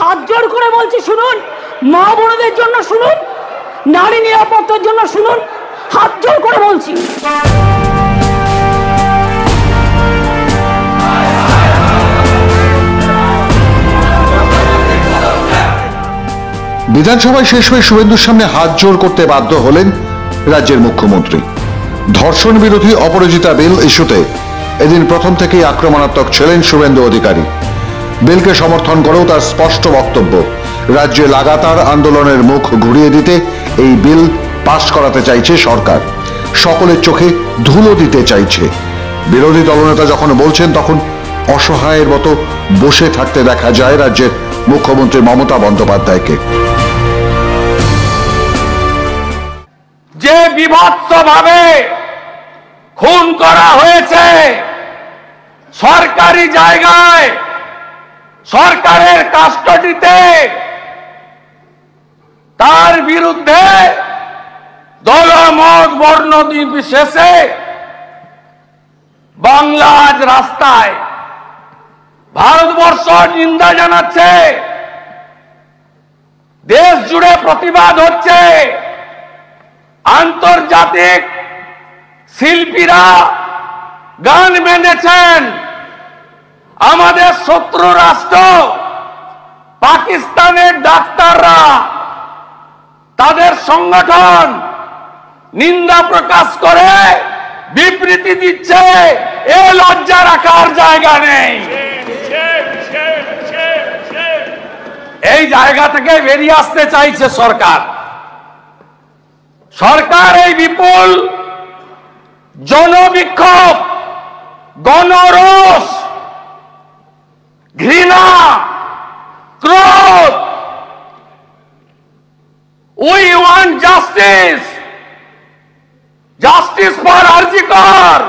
হাত জোর করে বলছি শুনুন, মা বোনদের জন্য শুনুন, নারী নিরাপত্তার জন্য শুনুন, হাত জোর করে বলছি। বিধানসভায় শেষ হয়ে শুভেন্দুর সামনে হাত জোর করতে বাধ্য হলেন রাজ্যের মুখ্যমন্ত্রী। ধর্ষণ বিরোধী অপরাজিতা বিল ইস্যুতে এদিন প্রথম থেকেই আক্রমণাত্মক ছিলেন শুভেন্দু অধিকারী। বিলকে সমর্থন করেও তার স্পষ্ট বক্তব্য, রাজ্যে লাগাতার আন্দোলনের মুখ ঘুরিয়ে দিতে এই বিল পাশ করাতে চাইছে সরকার, সকলের চোখে ধুলো দিতে চাইছে। বিরোধী দলনেতা যখন বলছেন তখন অসহায়ের মতো বসে থাকতে দেখা যায় রাজ্যের মুখ্যমন্ত্রী মমতা বন্দ্যোপাধ্যায়কে। যে বিভৎসভাবে খুন করা হয়েছে সরকারি জায়গায়, সরকারের কাস্টডিতে, তার বিরুদ্ধে দলমত বর্ণ নির্বিশেষে বাংলা আজ রাস্তায়, ভারতবর্ষ নিন্দা জানাচ্ছে, দেশ জুড়ে প্রতিবাদ হচ্ছে, আন্তর্জাতিক শিল্পীরা গান বেঁধেছেন, আমাদের শত্রু রাষ্ট্র পাকিস্তানের ডাক্তাররা, তাদের সংগঠন নিন্দা প্রকাশ করে বিবৃতি দিচ্ছে, এ লজ্জা রাখার জায়গা নেই। এই জায়গা থেকে বেরিয়ে আসতে চাইছে সরকার। সরকার এই বিপুল জনবিক্ষোভ, গণরোষ, ঘৃণা, ক্রোধ, we want justice, justice for RG Kar,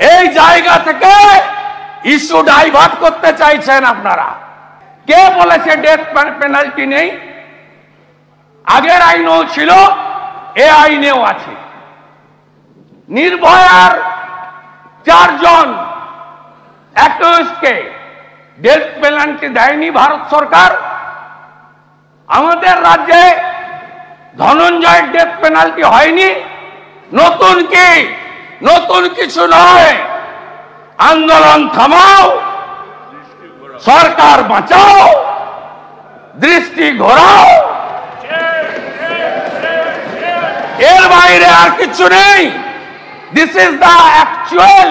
এই জায়গা থেকে ইস্যু ডাইভার্ট করতে চাইছেন আপনারা। কে বলেছে ডেথ পেনাল্টি নেই? আগের আইনেও ছিল, এ আইনেও আছে। নির্ভয়ার 4 জন অ্যাকিউজডকে ডেথ পেনাল্টি দেয়নি ভারত সরকার। আমাদের রাজ্যে ধনঞ্জয়ের ডেথ পেনাল্টি হয়নি। নতুন কি? নতুন কিছু নয়। আন্দোলন থামাও, সরকার বাঁচাও, দৃষ্টি ঘোরাও, এর বাইরে আর কিছু নেই। This is the actual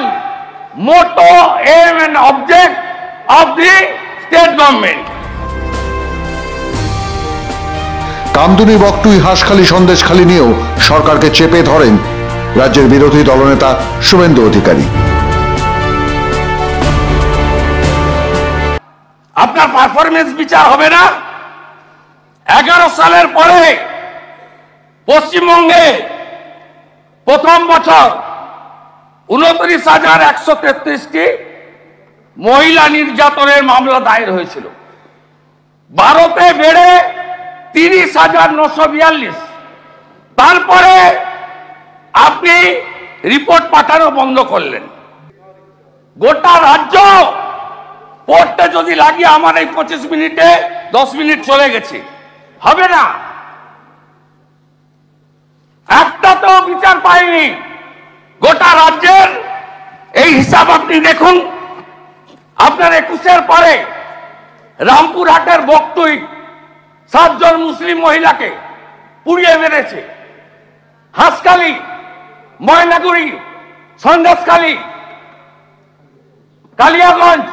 motto, aim and object of the state government. Kamduni, Boktui, Hanskhali, Sandeshkhali নিয়েও সরকারকে চেপে ধরেন রাজ্যের বিরোধী দলনেতা শুভেন্দু অধিকারী। আপনার পারফরমেন্স বিচার হবে না? 11 সালের পরে পশ্চিমবঙ্গে প্রথম বছর 29,133টি মহিলা নির্যাতনের মামলা দায়ের হয়েছিল। 12তে বেড়ে 30,942। তারপরে আপনি রিপোর্ট পাঠানো বন্ধ করলেন। গোটা রাজ্য পড়তে যদি লাগিয়ে আমার এই 25 মিনিটে 10 মিনিট চলে গেছে, হবে না। একটা তো বিচার পাইনি গোটা রাজ্যের। এই হিসাব আপনি দেখুন। আপনার 21-এর পরে রামপুরহাটের বকটুই 7 জন মুসলিম মহিলাকে পুড়িয়ে মেরেছে। হাঁসখালি, ময়নাগুড়ি, সন্দেশখালী, কালিয়াগঞ্জ,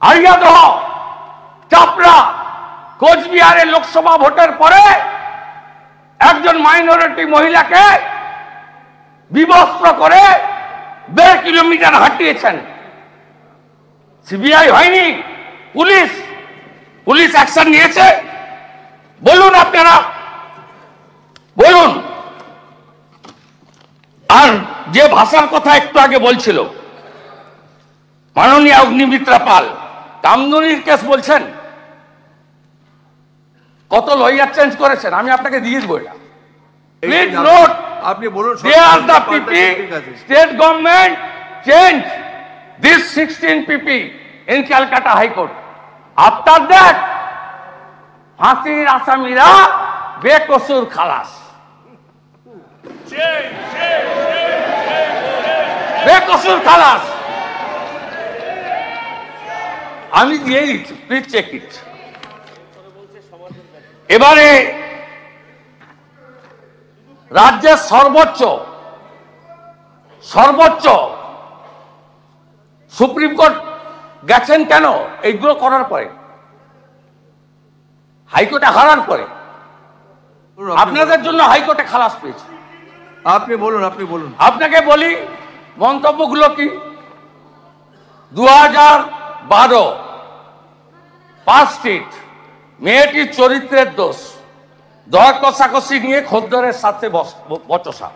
আরিয়াদহ, চাপড়া, কোচবিহারের লোকসভা ভোটের পরে একজন মাইনরিটি মহিলাকে বিবস্ত্র করে 1.5 কিলোমিটার হাঁটিয়েছেন। সিবিআই হয়নি, পুলিশ অ্যাকশন নিয়েছে? বলুন আপনারা, বলুন। আর যে ভাষার কথা একটু আগে বলছিল মাননীয় অগ্নিমিত্রা পাল, কামদুনির কেস বলছেন, কত লয়ার চেঞ্জ করেছেন আমি আপনাকে দিয়ে দেবো। এটা প্লিজ নোট, আপনি বলুন। State government change this 16 PP in Calcutta High Court. After that, ফাঁসির আসামিরা বেকসুর খালাস। বেকসুর খালাস। আমি দিয়ে দিচ্ছি, প্লিজ চেক ইট। এবারে রাজ্যের সর্বোচ্চ সুপ্রিম কোর্ট গেছেন কেন? এইগুলো করার পরে, হাইকোর্টে হারার পরে আপনাদের জন্য হাইকোর্টে খালাস পেয়েছে। আপনি বলুন, আপনি বলুন। আপনাকে বলি মন্তব্যগুলো কি। 2012 পার্ক স্ট্রিট, মেয়েটির চরিত্রের দোষ, দর কষাকষি নিয়ে খদ্দরের সাথে বচসা।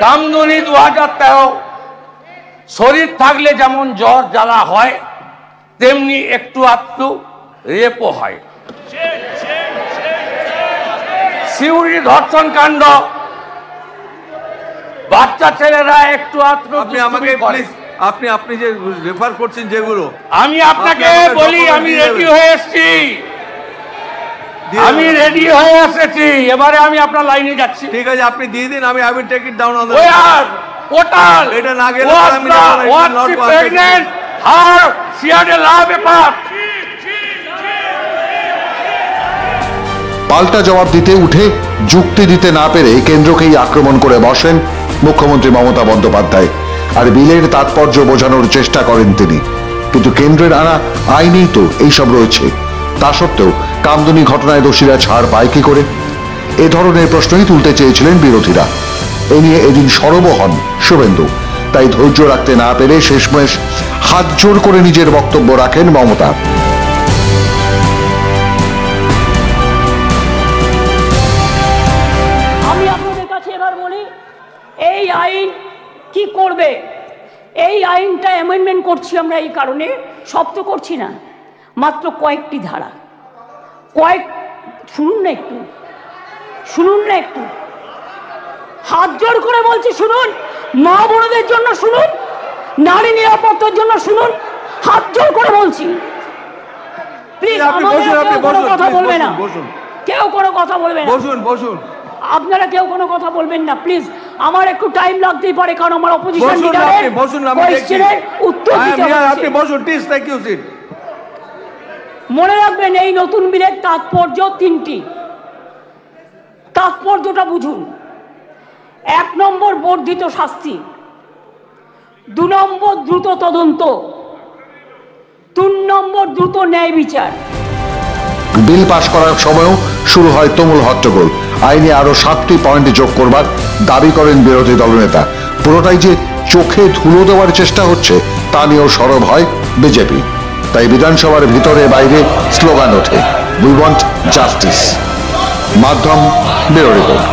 কামদুনি 2013, শরীর থাকলে যেমন জ্বর জ্বালা হয় তেমনি একটু আধটু রেপও হয়। সিউড়ি ধর্ষণ কাণ্ড, বাচ্চা ছেলেরা একটু আধটু। আপনি আমাকে প্লিজ, আপনি যে রেফার করছেন যেগুলো, আমি আপনাকে বলি, আমি রেডি হয়ে এসেছি, এবারে আমি আপনার লাইনে যাচ্ছি। ঠিক আছে, আপনি দিয়ে দিন, আমি I will take it down on the portal. এটা না গেলে আমি pregnant her she had a love paper. পাল্টা জবাব দিতে উঠে যুক্তি দিতে না পেরে কেন্দ্রকেই আক্রমণ করে বসেন মুখ্যমন্ত্রী মমতা বন্দ্যোপাধ্যায়। আর বিলের তাৎপর্য বোঝানোর চেষ্টা করেন তিনি, কিন্তু কেন্দ্রের আনা আইনেই তো এইসব রয়েছে। তা সত্ত্বেও কামদুনি ঘটনায় দোষীরা ছাড় পায় কি করে? এ ধরনের প্রশ্নই তুলতে চেয়েছিলেন বিরোধীরা। এ নিয়ে এদিন সরব হন শুভেন্দু। তাই ধৈর্য রাখতে না পেরে শেষমেশ হাত জোর করে নিজের বক্তব্য রাখেন মমতা। আমি আপনাদের কাছে এবার বলি, এই আইন কি করবে? এই আইনটা অ্যামেন্ডমেন্ট করছি আমরা এই কারণে, সব তো করছি না, মাত্র কয়েকটি ধারা। শুনুন না একটু, হাত জোর করে বলছি শুনুন, মা বোনদের জন্য শুনুন, নারী নিরাপত্তার জন্য শুনুন, হাত জোর করে বলছি। প্লিজ কোনো কথা বলবে না, কেউ কোনো কথা বলবে না, বসুন। আপনারা কেউ কোনো কথা বলবেন না প্লিজ। আমার একটু টাইম লাগতেই পারে, কারণ আমার অপোজিশন লিডারের কোয়েশ্চেনের উত্তর দিতে হবে। আপনি বসুন, প্লিজ, থ্যাংক ইউ, সিট। মনে রাখবেন, এই নতুন বিলের তাৎপর্য 3টি। তাৎপর্যটা বুঝুন। 1 নম্বর বর্ধিত শাস্তি, 2 নম্বর দ্রুত তদন্ত, 3 নম্বর দ্রুত ন্যায় বিচার। বিল পাশ করার সময়ও শুরু হয় তুমুল হট্টগোল। আইনে আরো 7টি পয়েন্ট যোগ করবার দাবি করেন বিরোধী দলনেতা। পুরোটাই যে চোখে ধুলো দেওয়ার চেষ্টা হচ্ছে তা নিয়েও সরব হয় বিজেপি। তাই বিধানসভার ভিতরে বাইরে স্লোগান ওঠে, উই ওয়ান্ট জাস্টিস। মাধ্যম ব্যুরো রিপোর্ট।